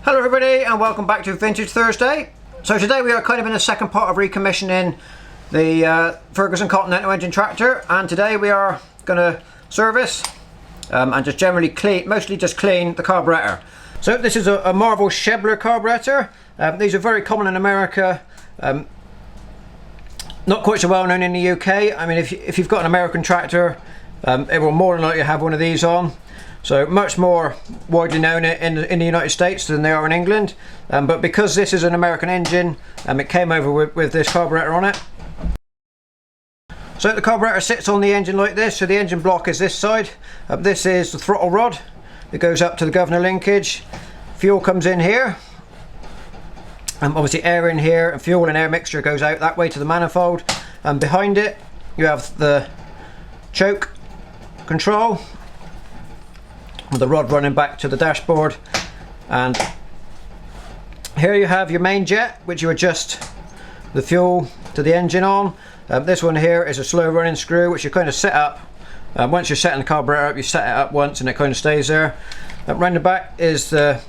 Hello everybody and welcome back to Vintage Thursday. So today we are kind of in the second part of recommissioning the Ferguson Continental engine tractor, and today we are going to service and just generally clean, mostly just clean the carburetor. So this is a Marvel Schebler carburetor. These are very common in America, not quite so well known in the UK. I mean, if you've got an American tractor, it will more than likely have one of these on. So much more widely known in the United States than they are in England, but because this is an American engine, it came over with this carburetor on it. So the carburetor sits on the engine like this, so the engine block is this side. This is the throttle rod that goes up to the governor linkage. Fuel comes in here, obviously air in here, and fuel and air mixture goes out that way to the manifold. And behind it you have the choke control, with the rod running back to the dashboard, and here you have your main jet, which you adjust the fuel to the engine on. This one here is a slow running screw, which you kind of set up. Once you're setting the carburetor up, you set it up once and it kind of stays there. Round the back is the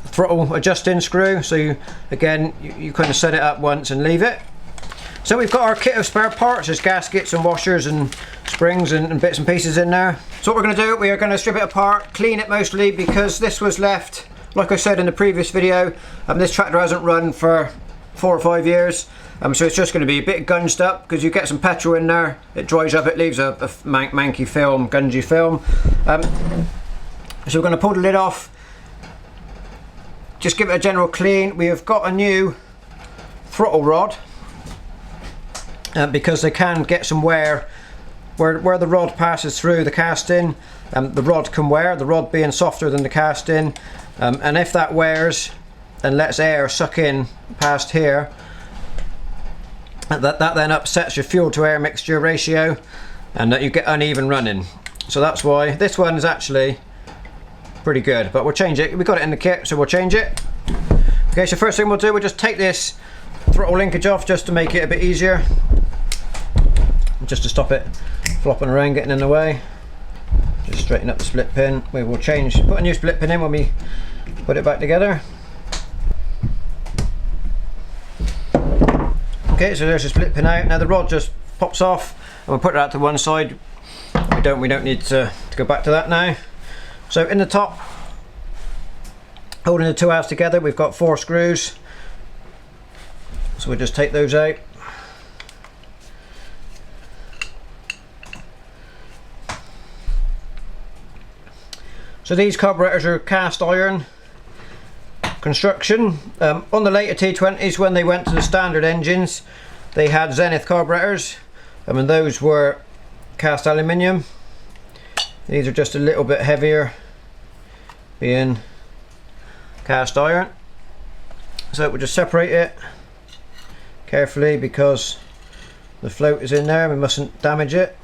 throttle adjusting screw, so you kind of set it up once and leave it. So we've got our kit of spare parts. There's gaskets and washers and springs and bits and pieces in there. So what we're going to do, we are going to strip it apart, clean it mostly, because this was left, like I said in the previous video, this tractor hasn't run for 4 or 5 years, so it's just going to be a bit gunged up, because you get some petrol in there, it dries up, it leaves a manky film, gungy film. So we're going to pull the lid off, just give it a general clean. We have got a new throttle rod, because they can get some wear where the rod passes through the casting. The rod can wear, the rod being softer than the casting, and if that wears and lets air suck in past here, that then upsets your fuel to air mixture ratio, and that you get uneven running. So that's why this one is actually pretty good, but we'll change it. We got it in the kit, so we'll change it. Okay, so first thing we'll do, we'll just take this throttle linkage off just to make it a bit easier, just to stop it flopping around, getting in the way. Just straighten up the split pin. We will put a new split pin in when we put it back together. Okay, so there's a split pin out. Now the rod just pops off, and we'll put it out to one side. We don't need to go back to that now. So in the top, holding the two halves together, we've got 4 screws. So we'll just take those out. So these carburetors are cast iron construction. On the later T20s, when they went to the standard engines, they had Zenith carburetors, and those were cast aluminium. These are just a little bit heavier, being cast iron. So we'll just separate it carefully, because the float is in there, we mustn't damage it.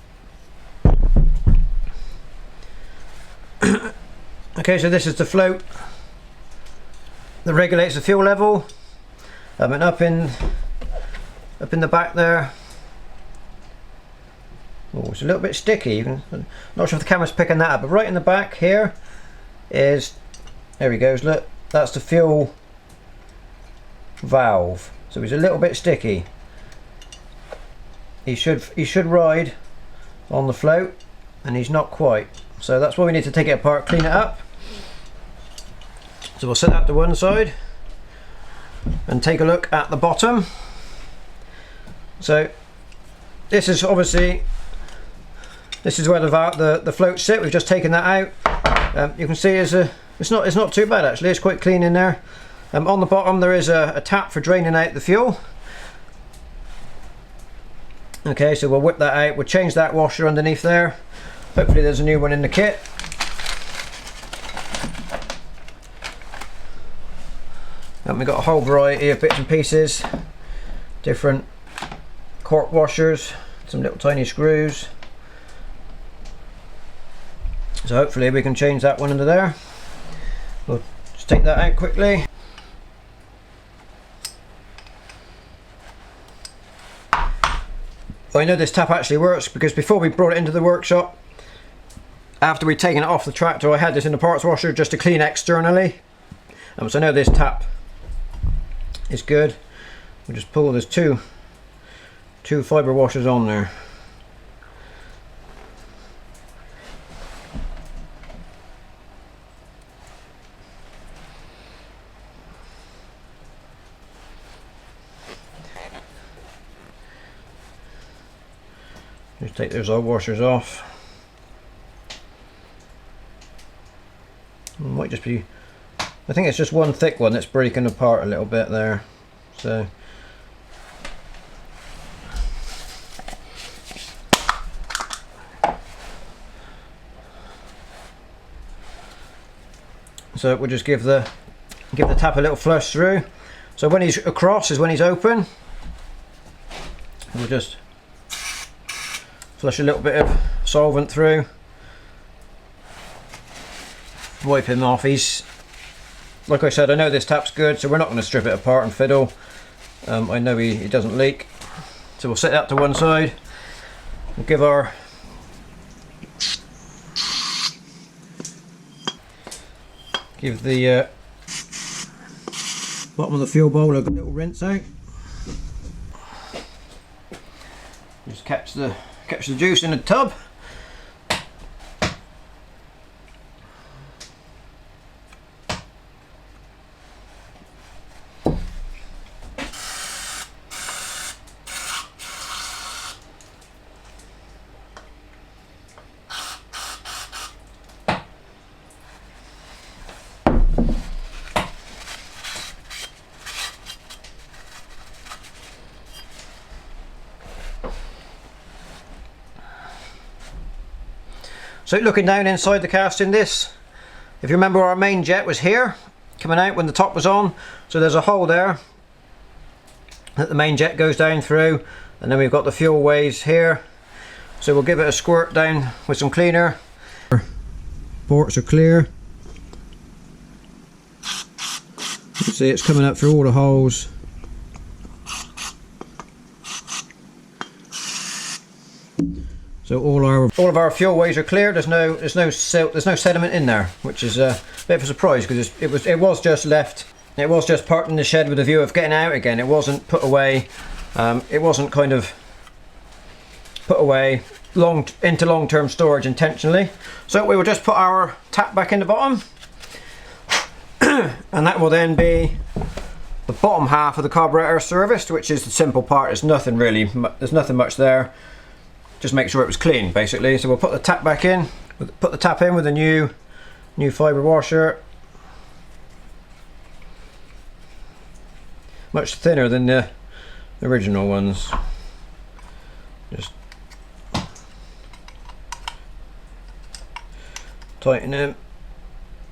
Okay, so this is the float that regulates the fuel level, and up in the back there. Oh, it's a little bit sticky. Not sure if the camera's picking that up, but right in the back here is, there he goes, look, that's the fuel valve. So he's a little bit sticky. He should ride on the float, and he's not quite. So that's why we need to take it apart, clean it up. So we'll set that to one side and take a look at the bottom. So this is obviously, this is where the floats sit. We've just taken that out. You can see it's not too bad actually. It's quite clean in there. On the bottom there is a tap for draining out the fuel. Okay, so we'll whip that out. We'll change that washer underneath there. Hopefully there's a new one in the kit. And we've got a whole variety of bits and pieces, different cork washers, some little tiny screws. So hopefully we can change that one under there. We'll just take that out quickly. I know this tap actually works, because before we brought it into the workshop, after we'd taken it off the tractor, I had this in the parts washer just to clean externally. So I know this tap is good. We'll just pull, there's two fibre washers on there. Just take those old washers off. It might just be, I think it's just one thick one that's breaking apart a little bit there. So we'll just give the tap a little flush through. So when he's across is when he's open. We'll just flush a little bit of solvent through. Wipe him off. He's, like I said, I know this tap's good, so we're not going to strip it apart and fiddle. I know he doesn't leak. So we'll set that to one side. We'll give the bottom of the fuel bowl a little rinse out. Just catch the juice in the tub. So looking down inside the casting, this, if you remember, our main jet was here, coming out when the top was on. So there's a hole there that the main jet goes down through, and then we've got the fuel ways here. So we'll give it a squirt down with some cleaner. Ports are clear. You can see it's coming up through all the holes. So all of our fuel ways are clear. There's no sediment in there, which is a bit of a surprise, because it was just left. It was just parked in the shed with a view of getting out again. It wasn't put away. It wasn't kind of put away into long-term storage intentionally. So we will just put our tap back in the bottom, and that will then be the bottom half of the carburetor serviced, which is the simple part. There's nothing much there. Just make sure it was clean, basically. So we'll put the tap back in. Put the tap in with a new fibre washer. Much thinner than the original ones. Just tighten it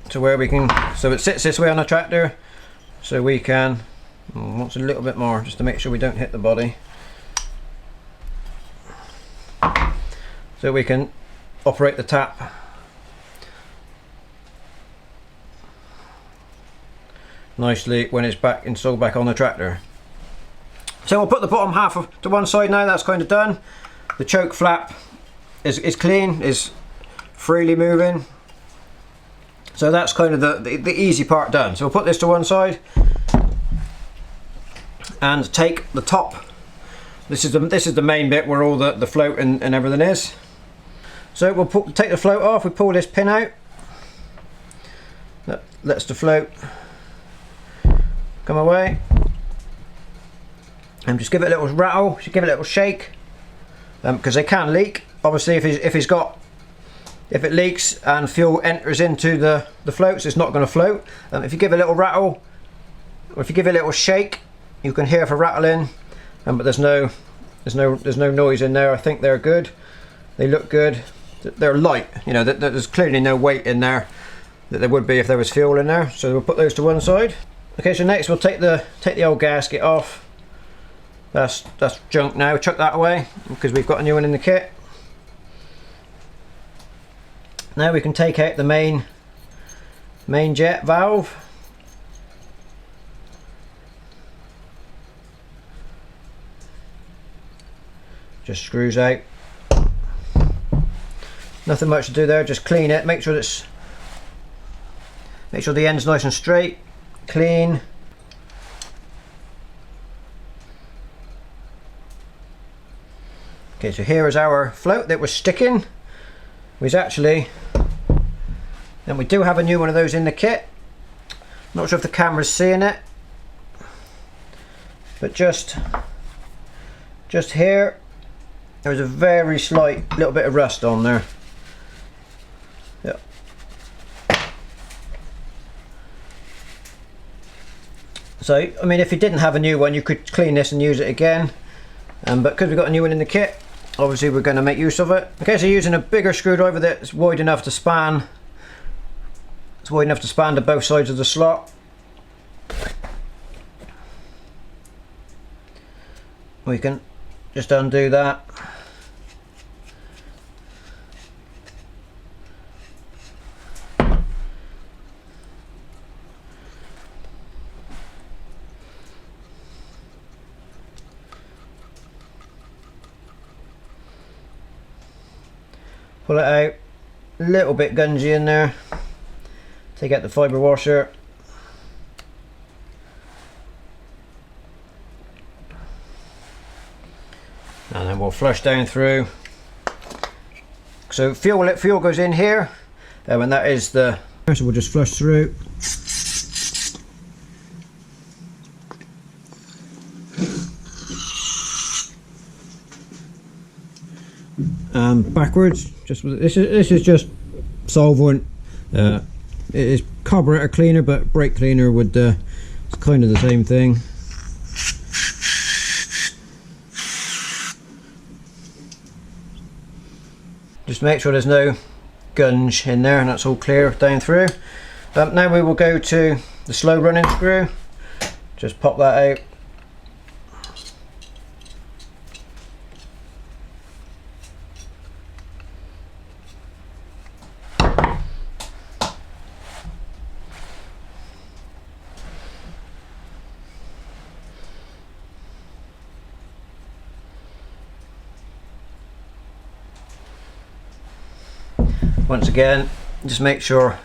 to where we can, so it sits this way on the tractor, so we can, wants a little bit more just to make sure we don't hit the body. So we can operate the tap nicely when it's installed back on the tractor. So we'll put the bottom half to one side now. That's kind of done. The choke flap is clean, is freely moving. So that's kind of the easy part done. So we'll put this to one side and take the top. This is the main bit where all the float and everything is. So we'll take the float off. We pull this pin out. That lets the float come away. And just give it a little rattle. Just give it a little shake, because they can leak. Obviously, if it leaks and fuel enters into the floats, it's not going to float. If you give it a little rattle, or if you give it a little shake, you can hear for rattling. But there's no noise in there. I think they're good. They look good. They're light. You know, there's clearly no weight in there that there would be if there was fuel in there. So we'll put those to one side. Okay, so next we'll take the old gasket off. That's junk now. Chuck that away because we've got a new one in the kit. Now we can take out the main jet valve. Just screws out. Nothing much to do there, just clean it, make sure the end's nice and straight. clean. Okay, so here is our float that was sticking. We do have a new one of those in the kit. Not sure if the camera's seeing it, but just here there's a very slight little bit of rust on there. Yep. So I mean, if you didn't have a new one, you could clean this and use it again, but because we've got a new one in the kit, obviously we're going to make use of it. Okay, so using a bigger screwdriver that's wide enough to span. It's wide enough to span to both sides of the slot. We can just undo that. Pull it out, a little bit gungy in there. Take out the fibre washer. And then we'll flush down through. So fuel goes in here, and that is the. So we'll just flush through. Backwards. This is just solvent. It is carburetor cleaner, but brake cleaner would. It's kind of the same thing. Just make sure there's no gunge in there, and that's all clear down through. Now we will go to the slow running screw. Just pop that out. Once again, just make sure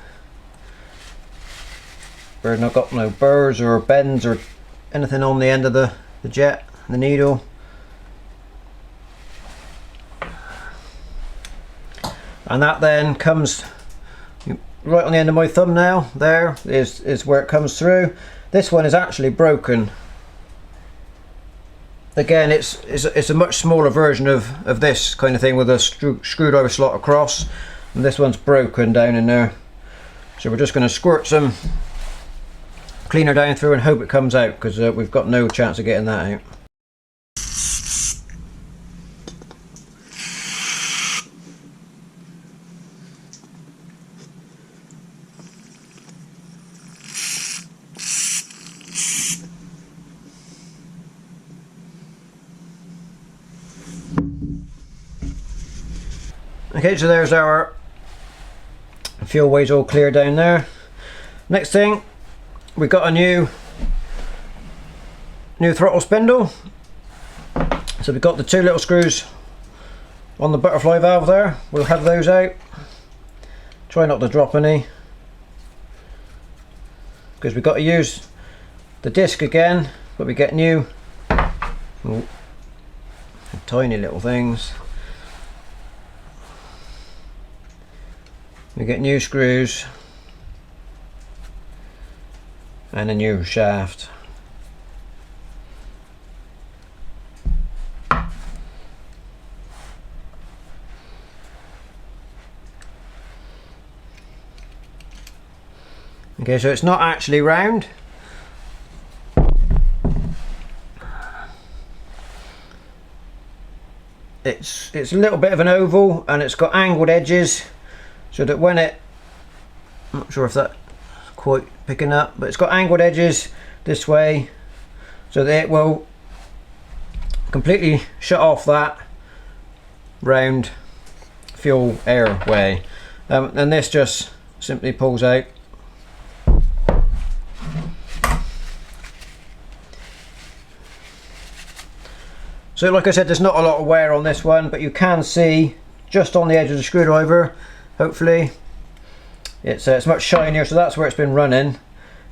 we've not got no burrs or bends or anything on the end of the jet, the needle. And that then comes right on the end of my thumbnail. There is where it comes through. This one is actually broken. Again, it's a much smaller version of this kind of thing with a screwdriver slot across. And this one's broken down in there, so we're just going to squirt some cleaner down through and hope it comes out, because we've got no chance of getting that out. Okay, so there's our fuel ways all clear down there. Next thing, we've got a new throttle spindle. So we've got the two little screws on the butterfly valve there. We'll have those out. Try not to drop any, because we've got to use the disc again, but we get new tiny little things. We get new screws and a new shaft. Okay, so it's not actually round. It's a little bit of an oval, and it's got angled edges, so that when I'm not sure if that's quite picking up, but it's got angled edges this way, so that it will completely shut off that round fuel airway. And this just simply pulls out. So like I said, there's not a lot of wear on this one, but you can see just on the edge of the screwdriver, hopefully, it's much shinier, so that's where it's been running.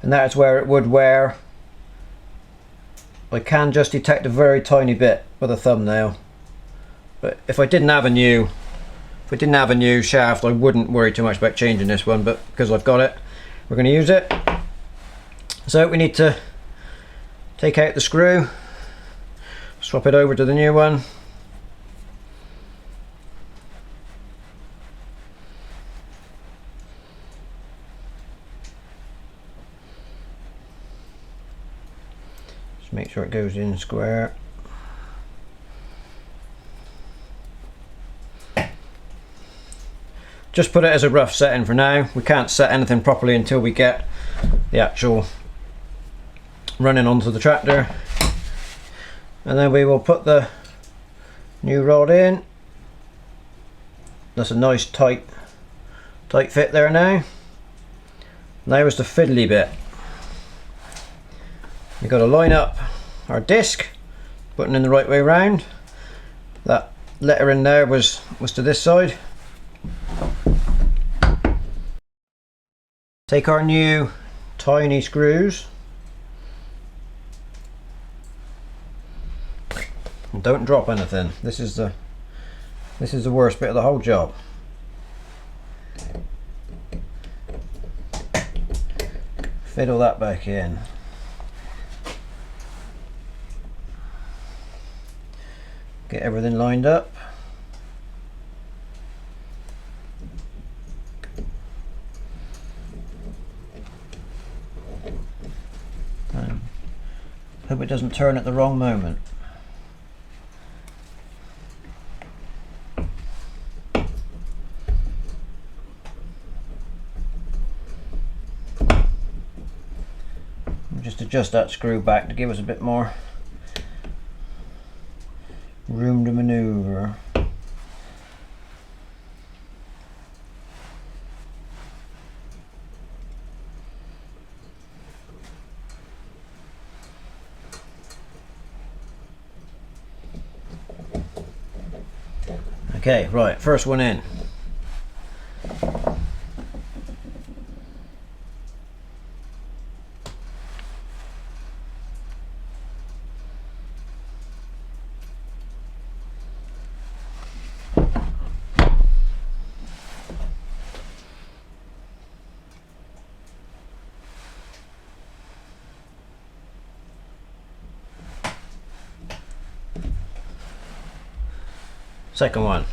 and that is where it would wear. I can just detect a very tiny bit with a thumbnail, but if I didn't have a new shaft, I wouldn't worry too much about changing this one, but because I've got it, we're going to use it. So we need to take out the screw, swap it over to the new one. Just make sure it goes in square. Just put it as a rough setting for now. We can't set anything properly until we get the actual running onto the tractor, and then we will put the new rod in. That's a nice tight fit there now. Now is the fiddly bit. We've got to line up our disc, putting in the right way around. That letter in there was to this side. Take our new tiny screws and don't drop anything. This is the worst bit of the whole job. Fiddle that back in. Get everything lined up. Hope it doesn't turn at the wrong moment. Just adjust that screw back to give us a bit more room to maneuver. Okay, right, first one in. Second one.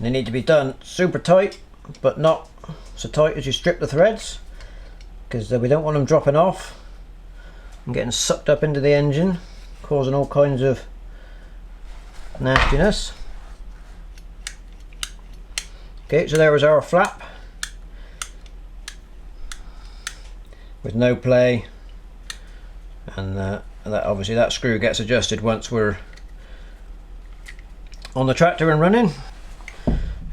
They need to be done super tight, but not so tight as you strip the threads, because we don't want them dropping off and getting sucked up into the engine, causing all kinds of nastiness. Okay, so there was our flap with no play, and that obviously that screw gets adjusted once we're on the tractor and running.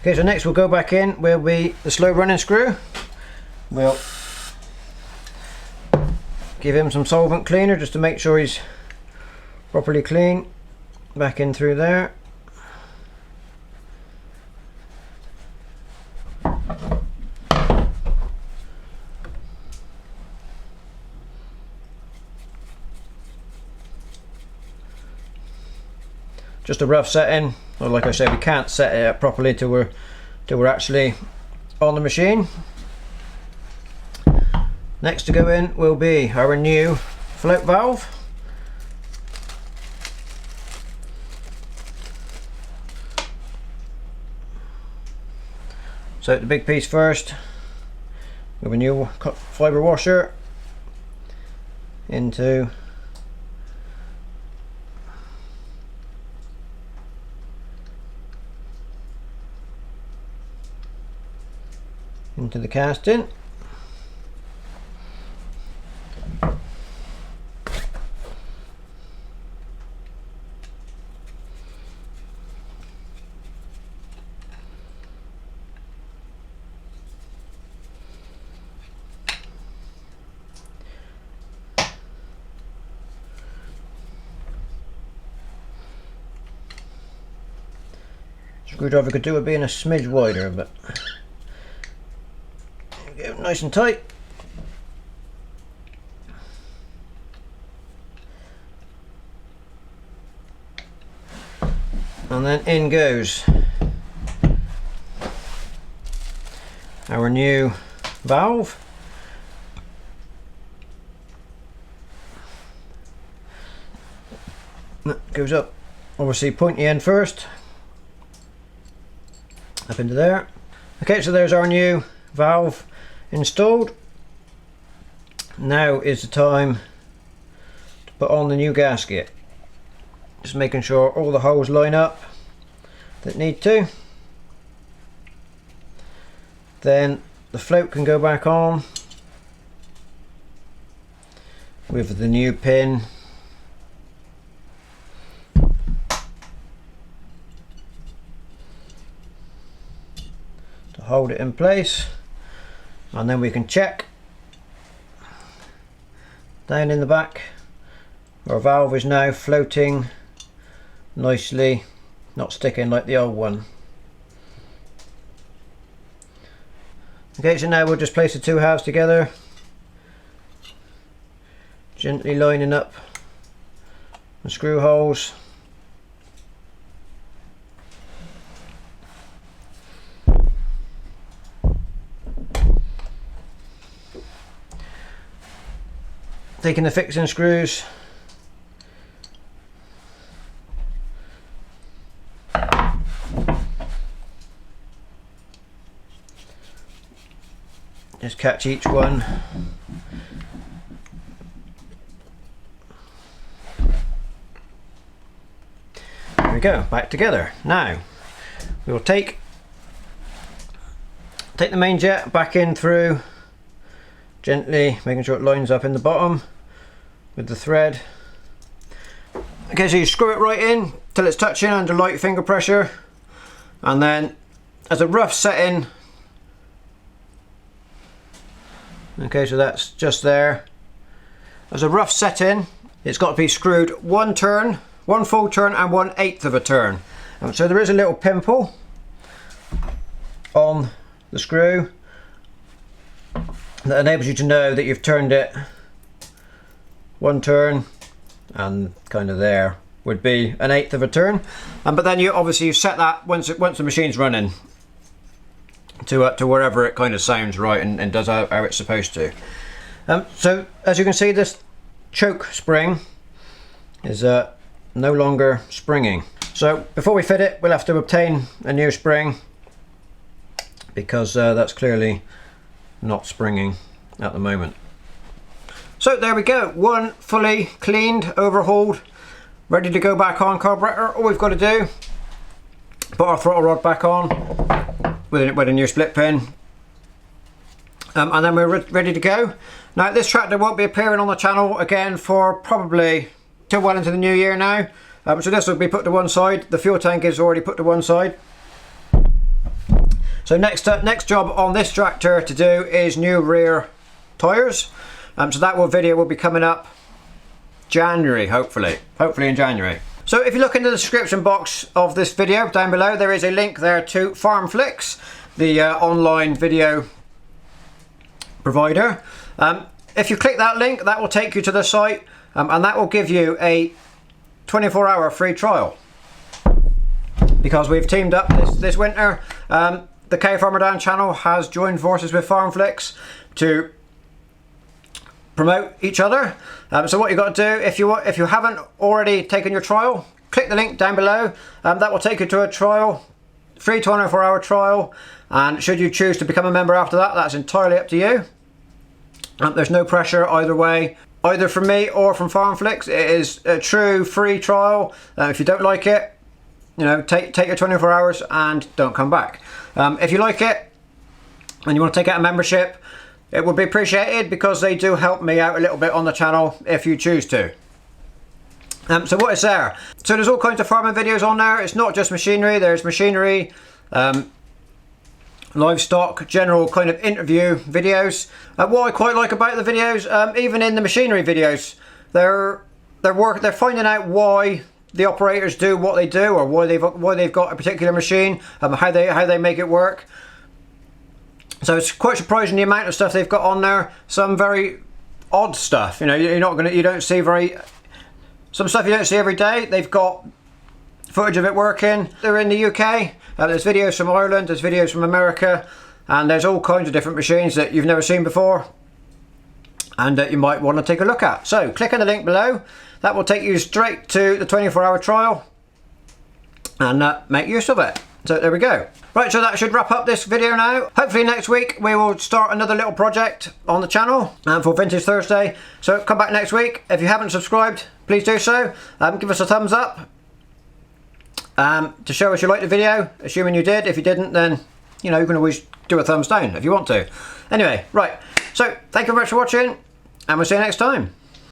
Okay, so next we'll go back in will be the slow running screw. We'll give him some solvent cleaner just to make sure he's properly clean. Back in through there. Just a rough setting. Well, like I said, we can't set it up properly till we're actually on the machine. Next to go in will be our new float valve. So the big piece first, with a new fibre washer into the casting. Screwdriver could do with being a smidge wider, but there we go, nice and tight. And then in goes our new valve. That goes up, obviously pointy end first, up into there. Okay, so there's our new valve installed. Now is the time to put on the new gasket. Just making sure all the holes line up that need to. Then the float can go back on with the new pin to hold it in place, and then we can check down in the back. Our valve is now floating nicely, not sticking like the old one. Okay, so now we'll just place the two halves together, gently lining up the screw holes. Taking the fixing screws, just catch each one. There we go, back together. Now we will take the main jet back in through, gently making sure it lines up in the bottom with the thread. Okay, so you screw it right in till it's touching under light finger pressure, and then as a rough setting, okay, so that's just there. As a rough setting, it's got to be screwed one turn, one full turn and 1/8 of a turn. So there is a little pimple on the screw that enables you to know that you've turned it one turn, and kind of there would be 1/8 of a turn. But then you obviously set that once the machine's running to wherever it kind of sounds right and does how it's supposed to. So as you can see, this choke spring is no longer springing. So before we fit it, we'll have to obtain a new spring, because that's clearly not springing at the moment. So there we go, one fully cleaned, overhauled, ready to go back on carburetor. All we've got to do, put our throttle rod back on with a new split pin, and then we're ready to go. Now this tractor won't be appearing on the channel again for probably till well into the new year now. So this will be put to one side. The fuel tank is already put to one side. So next job on this tractor to do is new rear tyres. So that video will be coming up January, hopefully in January. So if you look in the description box of this video down below, there is a link there to FarmFlix, the online video provider. If you click that link, that will take you to the site, and that will give you a 24-hour free trial. Because we've teamed up this winter, the Cow Farmer Dan channel has joined forces with FarmFlix to promote each other. So what you've got to do, if you haven't already taken your trial, click the link down below. That will take you to a trial, free 24-hour trial, and should you choose to become a member after that, that's entirely up to you. There's no pressure either way, either from me or from FarmFlix. It is a true free trial. If you don't like it, you know, take your 24 hours and don't come back. If you like it and you want to take out a membership, it would be appreciated, because they do help me out a little bit on the channel if you choose to. So what is there? So there's all kinds of farming videos on there. It's not just machinery. There's machinery, livestock, general kind of interview videos. What I quite like about the videos, even in the machinery videos, they're finding out why the operators do what they do, or why they've got a particular machine, how they make it work. So it's quite surprising the amount of stuff they've got on there. Some very odd stuff. You know, you don't see some stuff you don't see every day. They've got footage of it working. They're in the UK. There's videos from Ireland. There's videos from America, and there's all kinds of different machines that you've never seen before, and that you might want to take a look at. So click on the link below. That will take you straight to the 24-hour trial, and make use of it. So there we go. Right, so that should wrap up this video now. Hopefully next week we will start another little project on the channel for Vintage Thursday. So come back next week. If you haven't subscribed, please do so. Give us a thumbs up to show us you liked the video, assuming you did. If you didn't, then you know, you can always do a thumbs down if you want to. Anyway, right, so thank you very much for watching, and we'll see you next time.